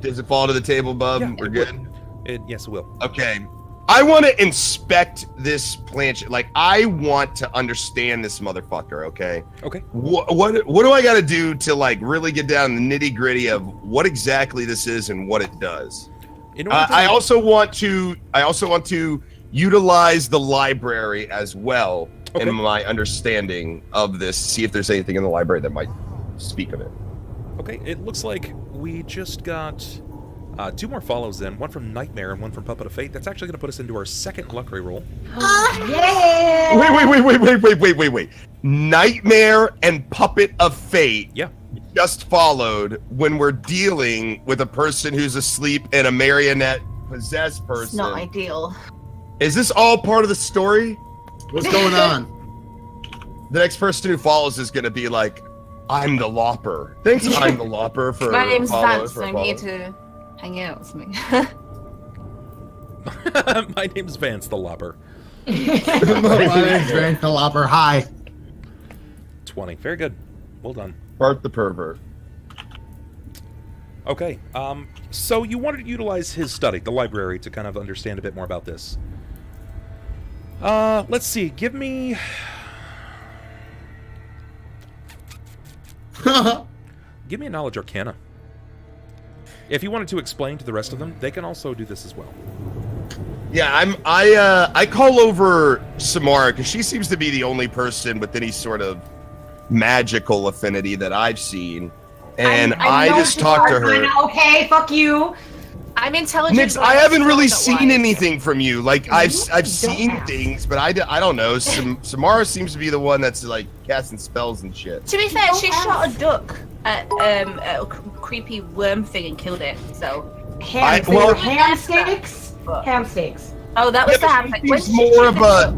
Does it fall to the table, bub? Yeah, We're good? Yes, it will. Okay. I want to inspect this planchette. Like, I want to understand this motherfucker, okay? Okay. What do I got to do to, like, really get down the nitty-gritty of what exactly this is and what it does? I also want to utilize the library as well in my understanding of this. See if there's anything in the library that might speak of it. Okay, it looks like we just got 2 more follows then, one from Nightmare and one from Puppet of Fate. That's actually going to put us into our second luck reroll. Wait. Nightmare and Puppet of Fate just followed when we're dealing with a person who's asleep and a marionette possessed person. It's not ideal. Is this all part of the story? What's going on? The next person who follows is going to be like, I'm the Lopper. Thanks, I'm the Lopper for My name's Vance, and I'm here to hang out with me. My name's Vance the Lopper. My name's Vance the Lopper. Hi. 20. Very good. Well done. Bart the pervert. Okay. So you wanted to utilize his study, the library, to kind of understand a bit more about this. Let's see. Give me... Give me a Knowledge Arcana. If you wanted to explain to the rest of them, they can also do this as well. Yeah, I call over Symarra because she seems to be the only person with any sort of magical affinity that I've seen, and I just talk to her. Okay, fuck you. I'm intelligent. Nix, I haven't really seen anything from you. Like I've seen things, but I don't know. Symarra seems to be the one that's like casting spells and shit. To be fair, she shot a duck at a creepy worm thing and killed it. So ham steaks. Ham steaks. Oh, that was the ham steak. She seems more of a.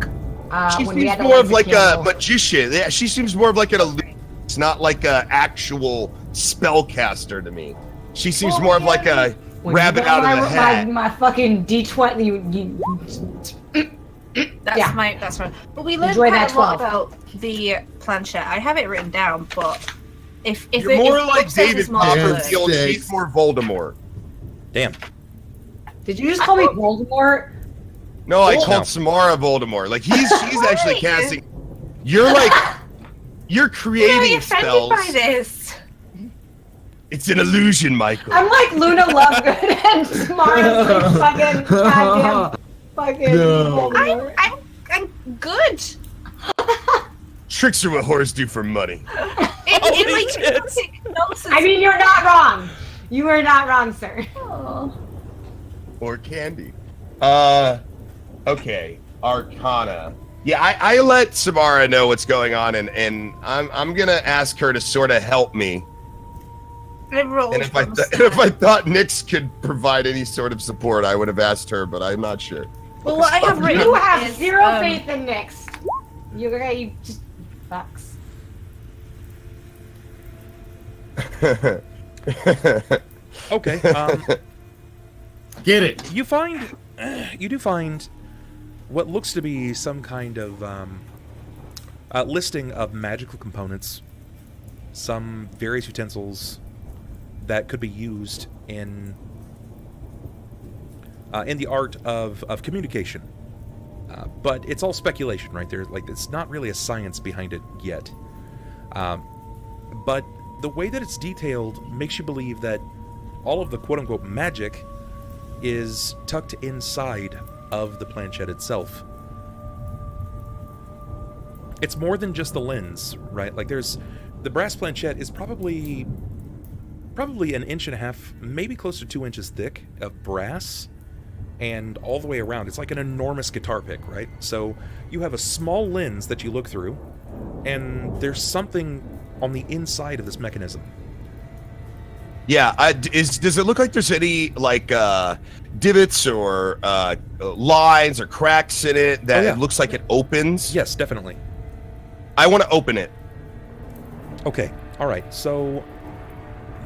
She seems more of like a magician. Yeah, she seems more of like an illusion. It's not like a actual spellcaster to me. She seems more of like a rabbit out of the hat. My fucking D20. That's right. But we learned quite a lot about the planchette. I have it written down, but if you're more like David Copperfield, she's more Voldemort. Damn. Did you just call me Voldemort? No, I called Symarra Voldemort. Like she's actually casting. You're like, you're creating spells. By this. It's an illusion, Michael. I'm like Luna Lovegood and Symarra's like fucking goddamn fucking Voldemort. I'm good. Tricks are what whores do for money. I mean, you're not wrong. You are not wrong, sir. Oh. Or candy. Okay. Arcana. Yeah, I let Symarra know what's going on, and I'm gonna ask her to sort of help me. And if I thought Nyx could provide any sort of support, I would have asked her, but I'm not sure. Well, what I have written you have zero faith in Nyx. You just fucks. Okay. Get it. You do find what looks to be some kind of listing of magical components, some various utensils that could be used in the art of communication, but it's all speculation, right? There's like it's not really a science behind it yet, but the way that it's detailed makes you believe that all of the quote-unquote magic is tucked inside of the planchette itself. It's more than just the lens, right? Like the brass planchette is probably an inch and a half, maybe close to 2 inches thick of brass, and all the way around. It's like an enormous guitar pick, right? So you have a small lens that you look through, and there's something on the inside of this mechanism. Yeah, does it look like there's any like divots or lines or cracks in it that it looks like it opens? Yes, definitely. I want to open it. Okay, all right. So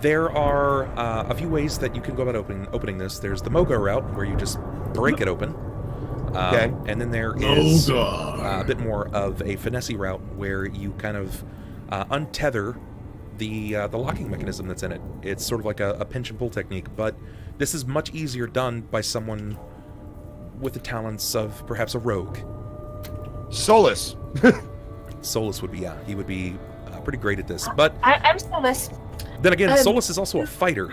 there are a few ways that you can go about opening this. There's the Mogar route, where you just break it open. Okay. And then there is a bit more of a finesse route, where you kind of untether the locking mechanism that's in it. It's sort of like a pinch and pull technique, but this is much easier done by someone with the talents of perhaps a rogue. Solis. Solis would be, he would be pretty great at this. But I'm Solis. Then again, Solis is also a fighter.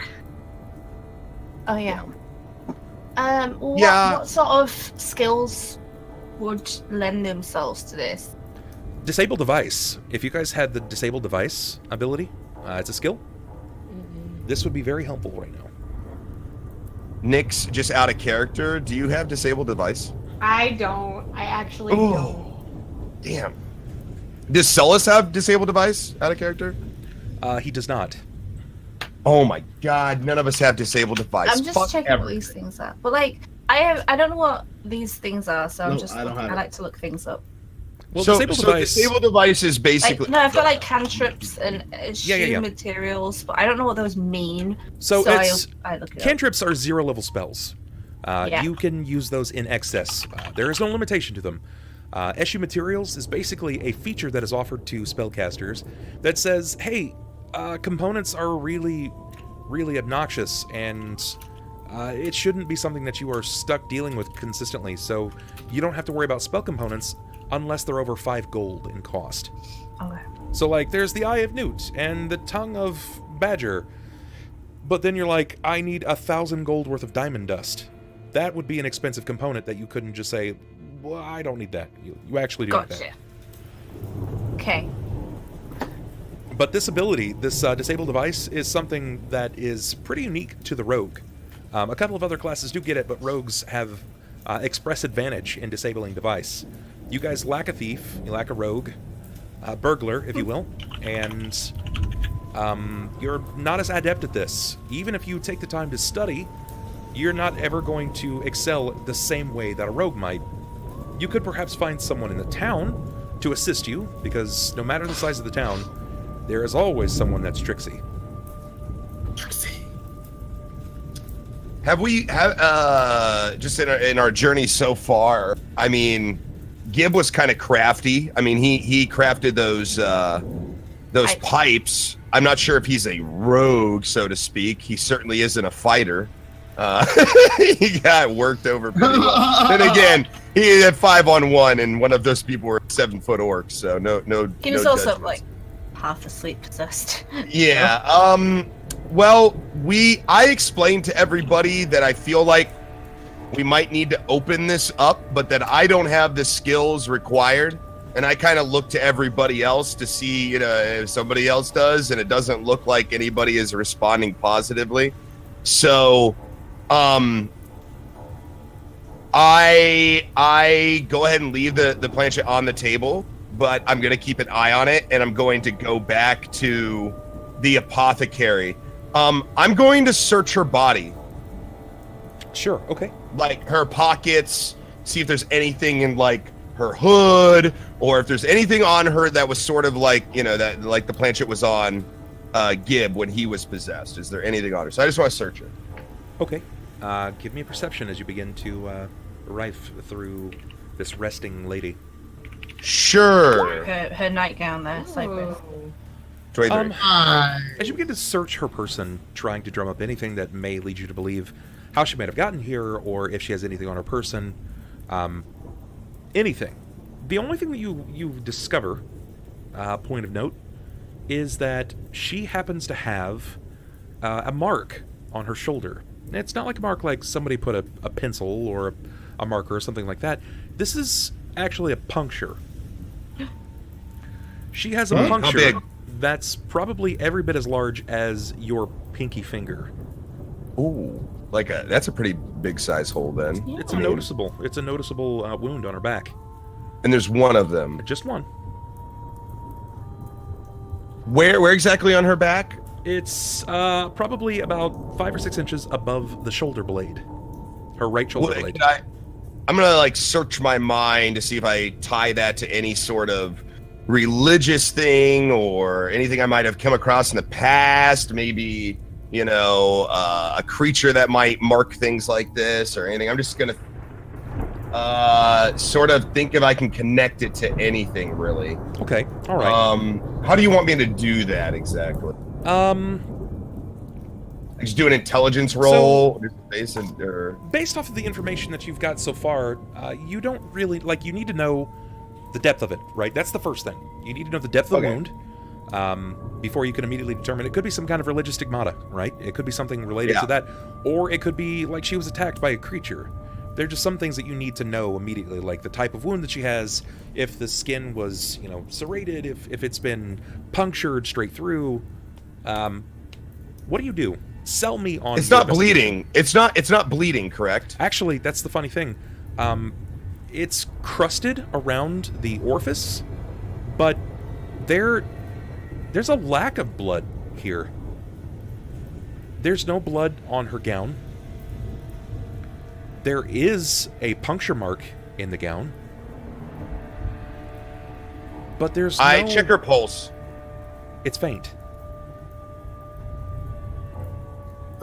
Oh yeah. What sort of skills would lend themselves to this? Disable device. If you guys had the disable device ability, it's a skill. This would be very helpful right now. Nyx, just out of character, do you have disable device? I don't. I actually don't. Damn. Does Solis have disable device out of character? He does not. Oh my god, none of us have disabled device. I'm just checking what these things are. But like, I don't know what these things are, so I like to look things up. Well, disable device is basically... I've got like cantrips and materials, but I don't know what those mean. So I look it cantrips are 0-level spells. You can use those in excess. There is no limitation to them. Issue materials is basically a feature that is offered to spellcasters that says, hey, components are really, really obnoxious, and it shouldn't be something that you are stuck dealing with consistently, so you don't have to worry about spell components unless they're over 5 gold in cost. Okay. So, like, there's the Eye of Newt and the Tongue of Badger, but then you're like, I need 1,000 gold worth of diamond dust. That would be an expensive component that you couldn't just say, well, I don't need that. You actually do need that. Okay. But this ability, this disable device, is something that is pretty unique to the rogue. A couple of other classes do get it, but rogues have express advantage in disabling device. You guys lack a thief, you lack a rogue, burglar, if you will, and you're not as adept at this. Even if you take the time to study, you're not ever going to excel the same way that a rogue might. You could perhaps find someone in the town to assist you, because no matter the size of the town, there is always someone that's tricksy. Have we just in our journey so far? I mean, Gib was kind of crafty. I mean, he crafted those pipes. I'm not sure if he's a rogue, so to speak. He certainly isn't a fighter. He got worked over pretty well. Then again, he had 5-on-1, and one of those people were 7-foot orcs. So no. He was also like half asleep, possessed. Yeah. Well, I explained to everybody that I feel like we might need to open this up, but that I don't have the skills required. And I kind of look to everybody else to see, if somebody else does, and it doesn't look like anybody is responding positively. So, I go ahead and leave the planchette on the table, but I'm going to keep an eye on it, and I'm going to go back to the apothecary. I'm going to search her body. Sure, okay. Like her pockets, see if there's anything in like her hood, or if there's anything on her that was sort of like, that like the planchette was on Gib when he was possessed. Is there anything on her? So I just want to search her. Okay. Give me a perception as you begin to rife through this resting lady. Sure. Her nightgown there, Cypress. As you begin to search her person, trying to drum up anything that may lead you to believe how she might have gotten here, or if she has anything on her person, anything. The only thing that you discover, point of note, is that she happens to have a mark on her shoulder. It's not like a mark like somebody put a pencil or a marker or something like that. This is actually a puncture. She has a puncture that's probably every bit as large as your pinky finger. Ooh, that's a pretty big size hole then. Yeah. It's a noticeable wound on her back. And there's one of them. Just one. Where exactly on her back? It's probably about 5 or 6 inches above the shoulder blade. Her right shoulder blade. I'm gonna search my mind to see if I tie that to any sort of religious thing or anything I might have come across in the past. Maybe, a creature that might mark things like this or anything. I'm just gonna sort of think if I can connect it to anything, really. Okay, all right. How do you want me to do that exactly? Just do an intelligence roll? Based off of the information that you've got so far, you don't really, like, you need to know the depth of it, right? That's the first thing. You need to know the depth of the wound before you can immediately determine. It could be some kind of religious stigmata, right? It could be something related to that. Or it could be like she was attacked by a creature. They're just some things that you need to know immediately, like the type of wound that she has, if the skin was, you know, serrated, if it's been punctured straight through. What do you do? Sell me on. It's not bleeding. It's not bleeding, correct? Actually, that's the funny thing. It's crusted around the orifice, but there's a lack of blood here. There's no blood on her gown. There is a puncture mark in the gown, but there's no... I check her pulse. It's faint.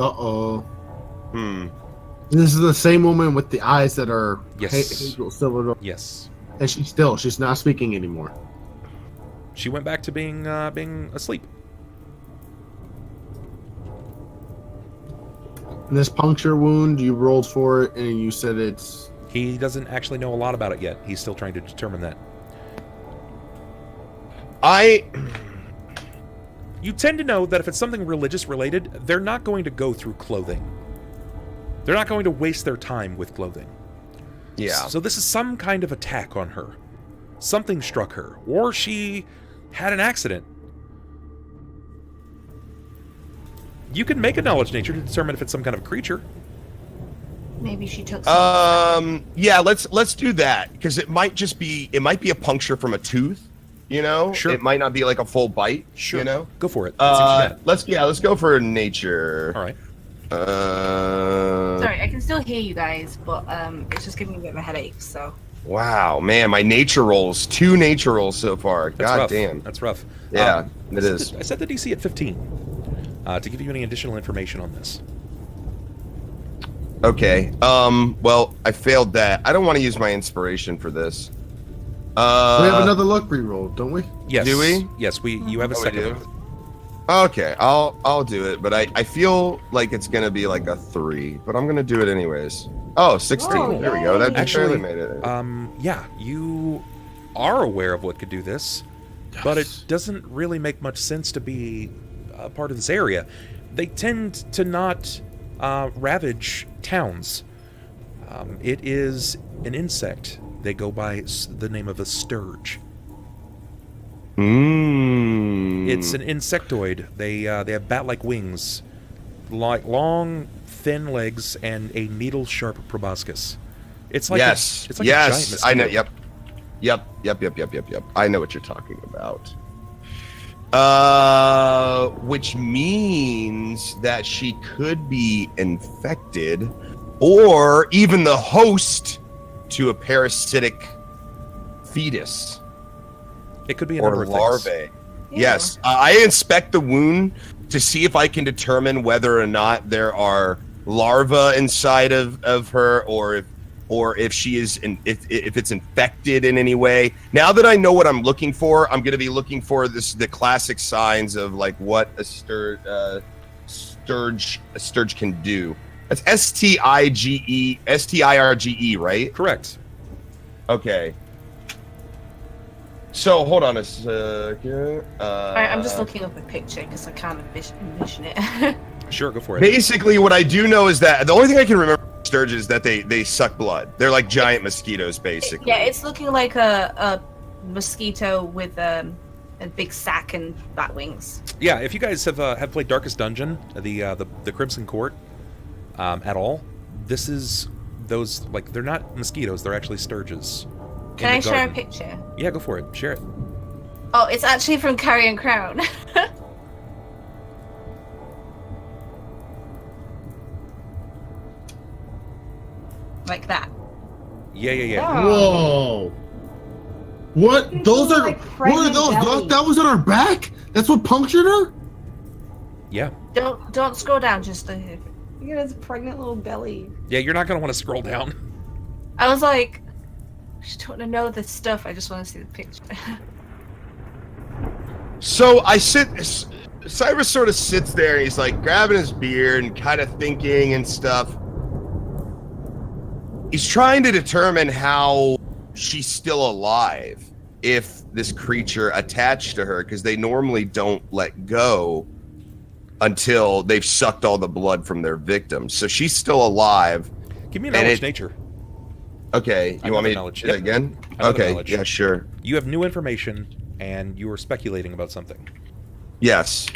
Uh-oh. This is the same woman with the eyes that are hazel silver. Yes. And she's not speaking anymore. She went back to being asleep. And this puncture wound, you rolled for it, and you said it's... He doesn't actually know a lot about it yet. He's still trying to determine that. You tend to know that if it's something religious related, they're not going to go through clothing. They're not going to waste their time with clothing. Yeah. So this is some kind of attack on her. Something struck her, or she had an accident. You can make a knowledge nature to determine if it's some kind of creature. Maybe she took some... yeah, let's do that, because it might be a puncture from a tooth, you know? Sure. It might not be like a full bite, you know? Go for it. Let's go for nature. All right. Sorry, I can still hear you guys, but it's just giving me a bit of a headache, so... Wow, man, my nature rolls, 2 nature rolls so far. God damn. That's rough. Yeah, it is. I set the DC at 15 to give you any additional information on this. Okay. Well, I failed that. I don't want to use my inspiration for this. We have another luck reroll, don't we? Yes. Do we? Yes, you have a second one. Okay, I'll do it, but I feel like it's gonna be like a 3, but I'm gonna do it anyways. Oh, 16. Oh, there we go. That actually barely made it. Yeah, you are aware of what could do this, but it doesn't really make much sense to be a part of this area. They tend to not ravage towns. It is an insect. They go by the name of a sturge. It's an insectoid. They have bat-like wings, like long, thin legs, and a needle-sharp proboscis. It's like a giant mosquito. I know. Yep. I know what you're talking about. Which means that she could be infected, or even the host to a parasitic fetus. It could be a number of larvae. things. Yeah. Yes, I inspect the wound to see if I can determine whether or not there are larvae inside of her, or if she is if it's infected in any way. Now that I know what I'm looking for, I'm going to be looking for the classic signs of like what a sturge can do. That's STIRGE, right? Correct. Okay. So hold on a second. Alright, I'm just looking up a picture because I can't envision it. Sure, go for it. Basically, what I do know is that the only thing I can remember about sturges is that they suck blood. They're like giant mosquitoes, basically. Yeah, it's looking like a mosquito with a big sack and bat wings. Yeah, if you guys have played Darkest Dungeon, the Crimson Court, at all, this is those, like, they're not mosquitoes, they're actually sturges. Can I share a picture? Yeah, go for it. Share it. Oh, it's actually from Carrion Crown. Like that. Yeah. Whoa. What? Those are... What are those? That was on her back? That's what punctured her? Yeah. Don't scroll down, just Look at his pregnant little belly. Yeah, you're not going to want to scroll down. I was like, I just don't want to know this stuff. I just want to see the picture. So Cypress sort of sits there and he's like grabbing his beard and kind of thinking and stuff. He's trying to determine how she's still alive if this creature attached to her, because they normally don't let go until they've sucked all the blood from their victims. So she's still alive. Give me a knowledge nature. Okay, you want me to do it again? Okay, yeah, sure. You have new information, and you are speculating about something. Yes.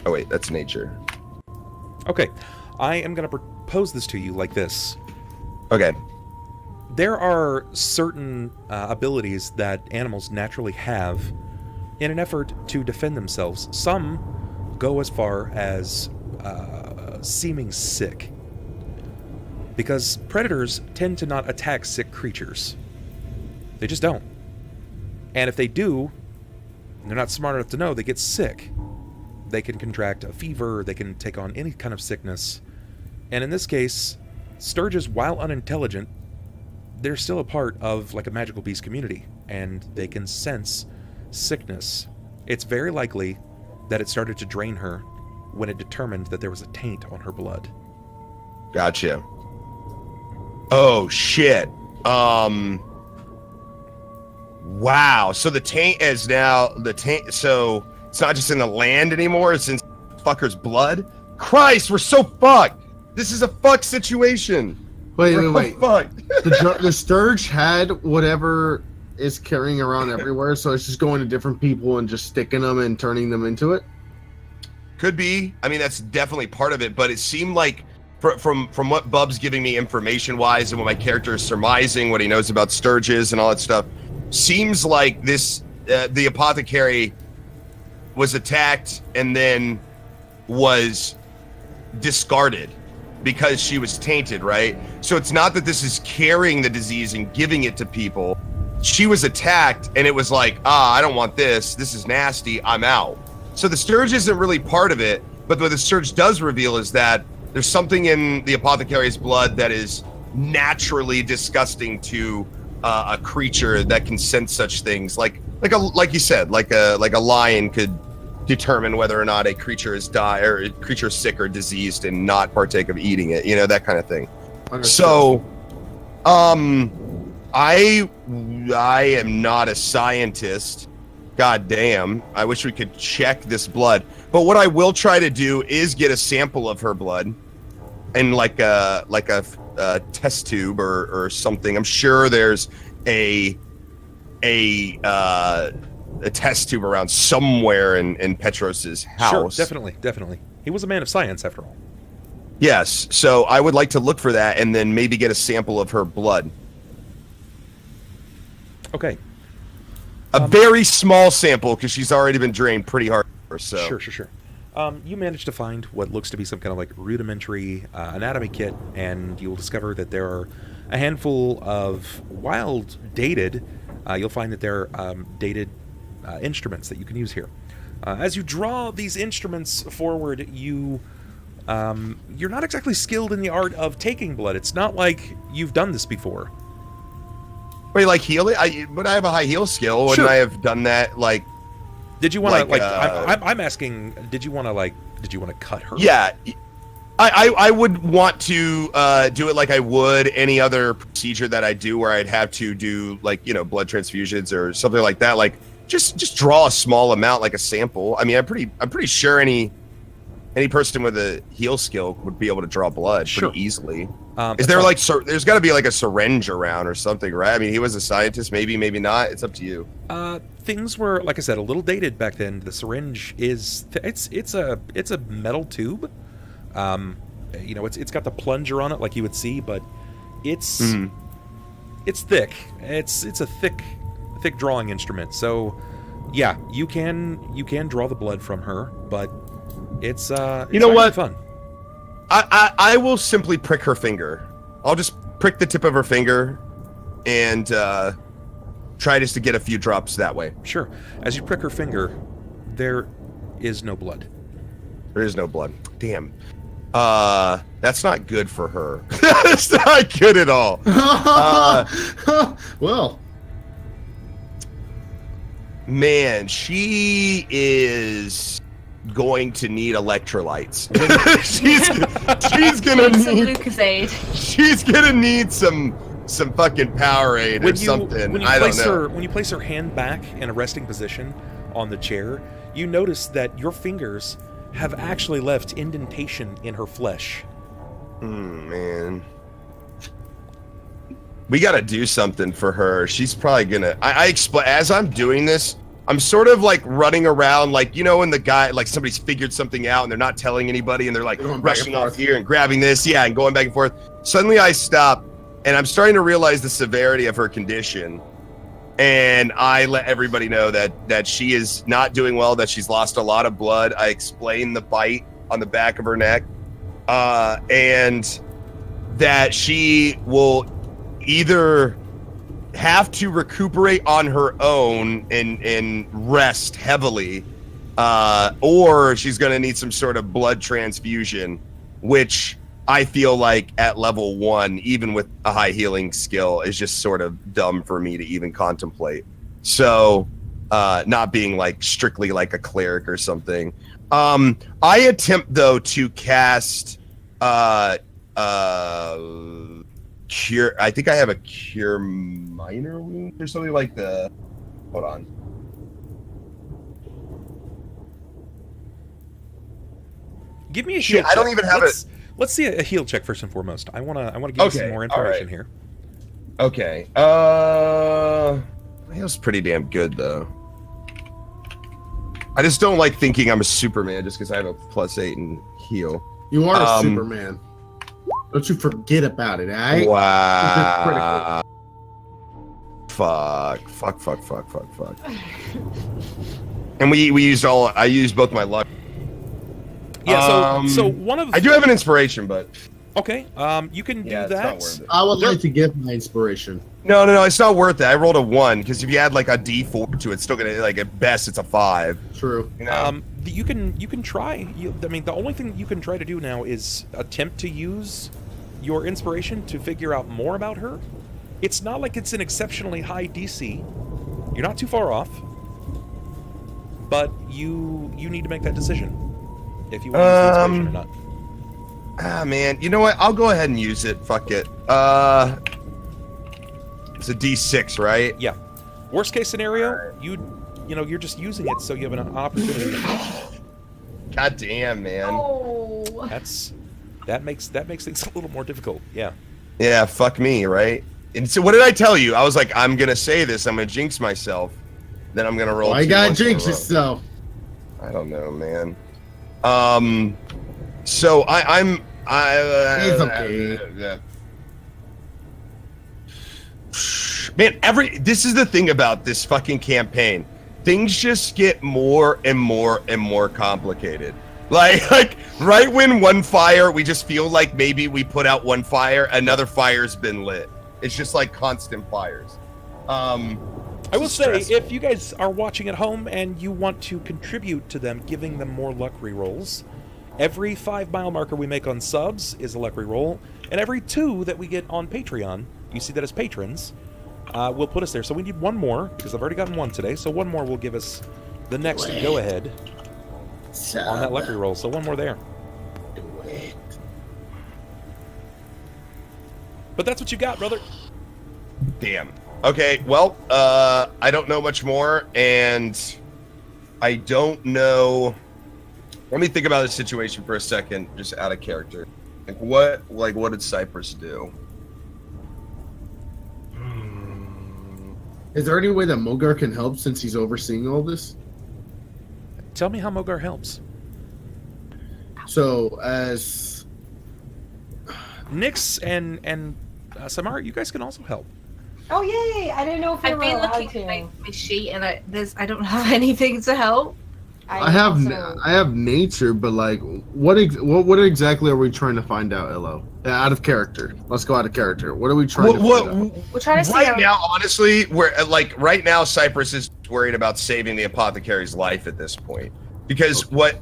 Oh, wait, that's nature. Okay, I am going to propose this to you like this. Okay. There are certain abilities that animals naturally have in an effort to defend themselves. Some go as far as seeming sick, because predators tend to not attack sick creatures. They just don't. And if they do, they're not smart enough to know they get sick. They can contract a fever, they can take on any kind of sickness. And in this case, sturges, while unintelligent, they're still a part of like a magical beast community, and they can sense sickness. It's very likely that it started to drain her when it determined that there was a taint on her blood. Gotcha. Oh shit. Wow. So the taint is now so it's not just in the land anymore, it's in fucker's blood? Christ, we're so fucked. This is a fucked situation. Wait. Fucked. The Sturge had whatever is carrying around everywhere, so it's just going to different people and just sticking them and turning them into it? Could be. I mean, that's definitely part of it, but it seemed like from what Bub's giving me information-wise and what my character is surmising, what he knows about Sturges and all that stuff, seems like this the apothecary was attacked and then was discarded because she was tainted, right? So it's not that this is carrying the disease and giving it to people. She was attacked and it was like, I don't want this. This is nasty. I'm out. So the Sturge isn't really part of it, but what the Sturge does reveal is that there's something in the apothecary's blood that is naturally disgusting to a creature that can sense such things. Like you said, like a lion could determine whether or not a creature is a creature is sick or diseased and not partake of eating it, that kind of thing. So I am not a scientist. God damn, I wish we could check this blood. But what I will try to do is get a sample of her blood and like a test tube or something. I'm sure there's a test tube around somewhere in Petros's house. Sure, definitely. He was a man of science after all. Yes, so I would like to look for that and then maybe get a sample of her blood. Okay. A very small sample because she's already been drained pretty hard. So. Sure. You manage to find what looks to be some kind of like rudimentary anatomy kit, and you'll discover that there are a handful of dated, you'll find that there are dated instruments that you can use here. As you draw these instruments forward, you're not exactly skilled in the art of taking blood. It's not like you've done this before. Wait, like heal it? But I have a high heal skill. Wouldn't I have done that? Like, did you want to I'm asking. Did you want to cut her? Yeah, I would want to do it like I would any other procedure that I do, where I'd have to do like blood transfusions or something like that. Like just draw a small amount, like a sample. I mean, I'm pretty sure any person with a heal skill would be able to draw blood pretty easily. Is there there's got to be like a syringe around or something, right? I mean, he was a scientist, maybe not. It's up to you. Things were, like I said, a little dated back then. The syringe is it's a metal tube. It's got the plunger on it like you would see, but it's thick. It's a thick drawing instrument. So yeah, you can draw the blood from her, but it's fun. I will simply prick her finger. I'll just prick the tip of her finger and try just to get a few drops that way. Sure. As you prick her finger, there is no blood. There is no blood. Damn. That's not good for her. That's not good at all. Well, man, she is going to need electrolytes. she's gonna need Lucozade. She's gonna need some fucking Powerade or something. I don't know. When you place her hand back in a resting position on the chair, you notice that your fingers have actually left indentation in her flesh. Man. We gotta do something for her. She's probably gonna... I explain as I'm doing this, I'm sort of like running around, like, you know, when the guy, like somebody's figured something out and they're not telling anybody and they're like rushing off here and grabbing this, and going back and forth. Suddenly I stop and I'm starting to realize the severity of her condition. And I let everybody know that she is not doing well, that she's lost a lot of blood. I explain the bite on the back of her neck, and that she will either have to recuperate on her own and rest heavily, or she's going to need some sort of blood transfusion, which I feel like at level 1, even with a high healing skill, is just sort of dumb for me to even contemplate. So, not being like strictly like a cleric or something. I attempt though to cast cure. I think I have a cure minor wound or something like the. Hold on. Give me a heal. I don't even have it. Let's see a heal check first and foremost. I wanna give you some more information here. Okay. Heal's pretty damn good though. I just don't like thinking I'm a Superman just because I have a +8 in heal. You are a Superman. Don't you forget about it, eh? Wow. Fuck. And we used I used both my luck. Yeah, so one of... I do have an inspiration, but... Okay, you can do that. It's not worth it. I would like to give my inspiration. No, it's not worth it. I rolled a 1, because if you add like a D4 to it, it's still gonna, like, at best, it's a 5. True. You know? You can try. I mean, the only thing you can try to do now is attempt to use your inspiration to figure out more about her. It's not like it's an exceptionally high DC. You're not too far off. But you need to make that decision. If you want to use the inspiration or not. Man, you know what? I'll go ahead and use it. Fuck it. It's a D6, right? Yeah. Worst case scenario, you're just using it so you have an opportunity. God damn, man. Oh. That makes things a little more difficult. Yeah. Yeah, fuck me, right? And so what did I tell you? I was like, I'm gonna say this, I'm gonna jinx myself. Then I'm gonna roll. Why you gotta jinx yourself? I don't know, man. So I'm it's okay. Man, this is the thing about this fucking campaign. Things just get more and more and more complicated. Like right when one fire, we just feel like maybe we put out one fire, another fire's been lit. It's just like constant fires. I will say, if you guys are watching at home and you want to contribute to them, giving them more luck rerolls, every 5 mile marker we make on subs is a luck reroll, and every 2 that we get on Patreon, you see that as patrons, will put us there. So we need 1 more, because I've already gotten 1 today, so 1 more will give us the next go-ahead on that luck reroll. So 1 more there. But that's what you got, brother. Damn. Okay, well, I don't know much more, and I don't know... Let me think about the situation for a second, just out of character. What did Cypress do? Is there any way that Mogar can help since he's overseeing all this? Tell me how Mogar helps. So, as... Nyx and Symarra, you guys can also help. Oh yay! I didn't know if you were allowed to. I've been looking at my sheet and I don't have anything to help. I have nature, but like, what exactly are we trying to find out, Elo? Out of character. Let's go out of character. What are we trying to find out? We're trying to see right now, honestly, right now Cypress is worried about saving the apothecary's life at this point, because what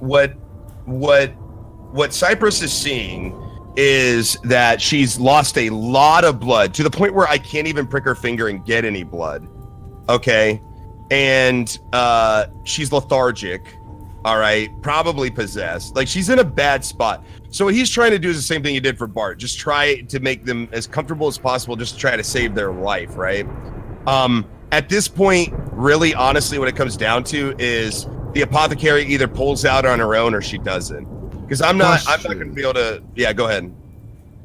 what Cypress is seeing is that she's lost a lot of blood to the point where I can't even prick her finger and get any blood. Okay. And she's lethargic. All right. Probably possessed. Like, she's in a bad spot. So what he's trying to do is the same thing he did for Bart. Just try to make them as comfortable as possible, just to try to save their life, right? At this point, really, honestly, what it comes down to is the apothecary either pulls out on her own or she doesn't. Because I'm not going to be able to. Yeah, go ahead.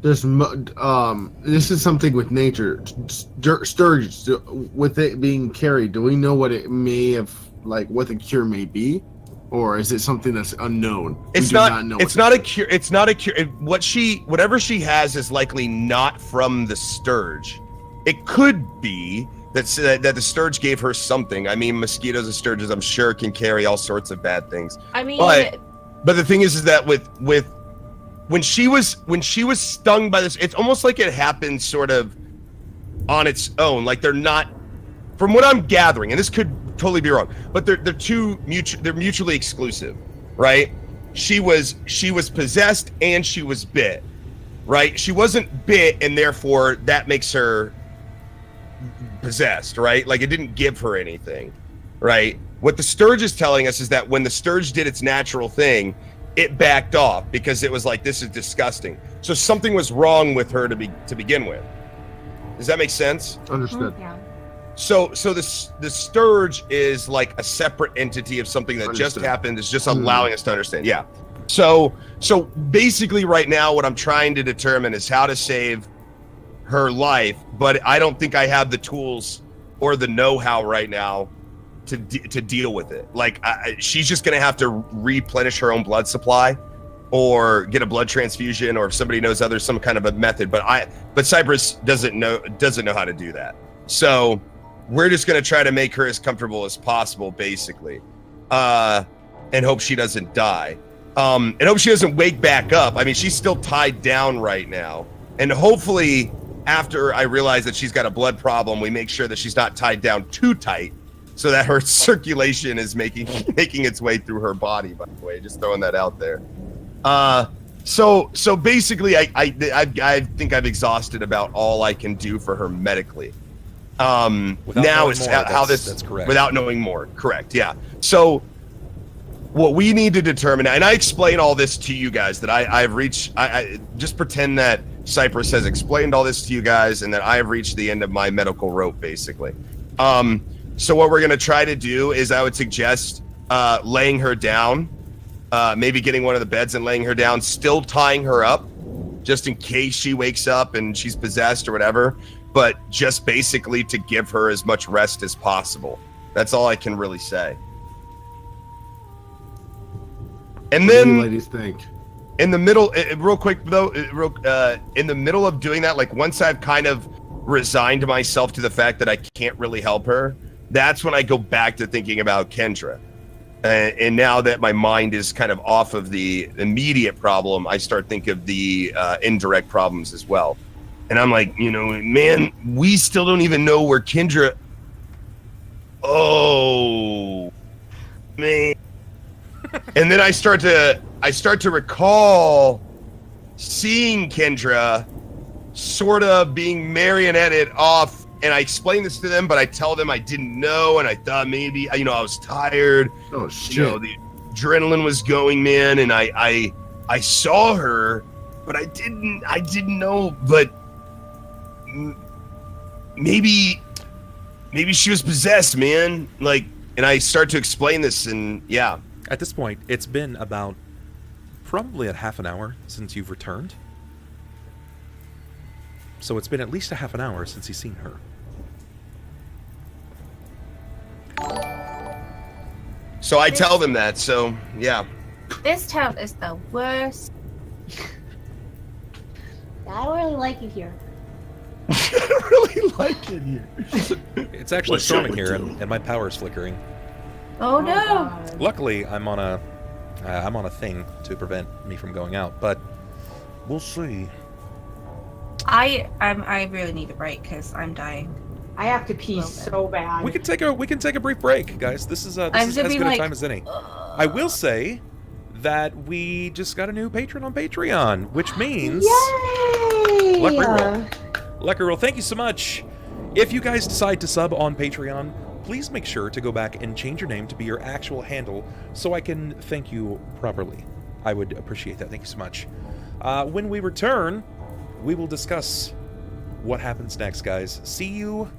This is something with nature. Sturge, with it being carried, do we know what it may have, like, what the cure may be? Or is it something that's unknown? It's not a cure. It's not a cure. Whatever she has is likely not from the Sturge. It could be that the Sturge gave her something. I mean, mosquitoes and Sturges, I'm sure, can carry all sorts of bad things. I mean, but the thing is that with when she was stung by this, it's almost like it happened sort of on its own. Like, they're not, from what I'm gathering, and this could totally be wrong, but they're mutually exclusive, right? She was possessed and she was bit, right? She wasn't bit, and therefore that makes her possessed, right? Like, it didn't give her anything, right? What the Sturge is telling us is that when the Sturge did its natural thing, it backed off because it was like, this is disgusting. So something was wrong with her to begin with. Does that make sense? Understood. Yeah. So the Sturge is like a separate entity of something that just happened. Is just allowing us to understand. Yeah. So basically right now what I'm trying to determine is how to save her life, but I don't think I have the tools or the know-how right now to deal with it. Like, she's just going to have to replenish her own blood supply or get a blood transfusion, or if somebody knows there's some kind of a method, but Cypress doesn't know how to do that. So we're just going to try to make her as comfortable as possible, basically, and hope she doesn't die, and hope she doesn't wake back up. I mean, she's still tied down right now, and hopefully after I realize that she's got a blood problem, we make sure that she's not tied down too tight so that her circulation is making its way through her body, by the way, just throwing that out there. So basically I think I've exhausted about all I can do for her medically. Now is how this, that's correct. Without knowing more. Correct. Yeah. So what we need to determine, and I explain all this to you guys, that I've reached, I just pretend that Cypress has explained all this to you guys and that I have reached the end of my medical rope, basically. So what we're going to try to do is, I would suggest laying her down, maybe getting one of the beds and laying her down, still tying her up just in case she wakes up and she's possessed or whatever, but just basically to give her as much rest as possible. That's all I can really say. And then, what do you ladies think? In the middle, real quick though, in the middle of doing that, like, once I've kind of resigned myself to the fact that I can't really help her, that's when I go back to thinking about Kendra. And now that my mind is kind of off of the immediate problem, I start thinking of the indirect problems as well. And I'm like, man, we still don't even know where Kendra. Oh, man. And then I start to recall seeing Kendra sort of being marionetted off, and I explain this to them, but I tell them I didn't know, and I thought maybe, I was tired. Oh shit! The adrenaline was going, man, and I saw her, but I didn't know, but maybe she was possessed, man. Like, and I start to explain this, and yeah. At this point, it's been about probably a half an hour since you've returned. So it's been at least a half an hour since he's seen her. So I tell them that, so yeah. This town is the worst. I don't really like it here. I don't really like it here. It's actually storming here, and my power's flickering. Oh no! God. Luckily, I'm on a thing to prevent me from going out, but we'll see. I really need a break because I'm dying. I have to pee so bad. We can take a brief break, guys. This is as good a time as any. I will say that we just got a new patron on Patreon, which means... Yay! Luck reroll, thank you so much. If you guys decide to sub on Patreon, please make sure to go back and change your name to be your actual handle so I can thank you properly. I would appreciate that. Thank you so much. When we return, we will discuss what happens next, guys. See you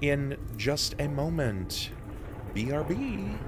in just a moment. BRB.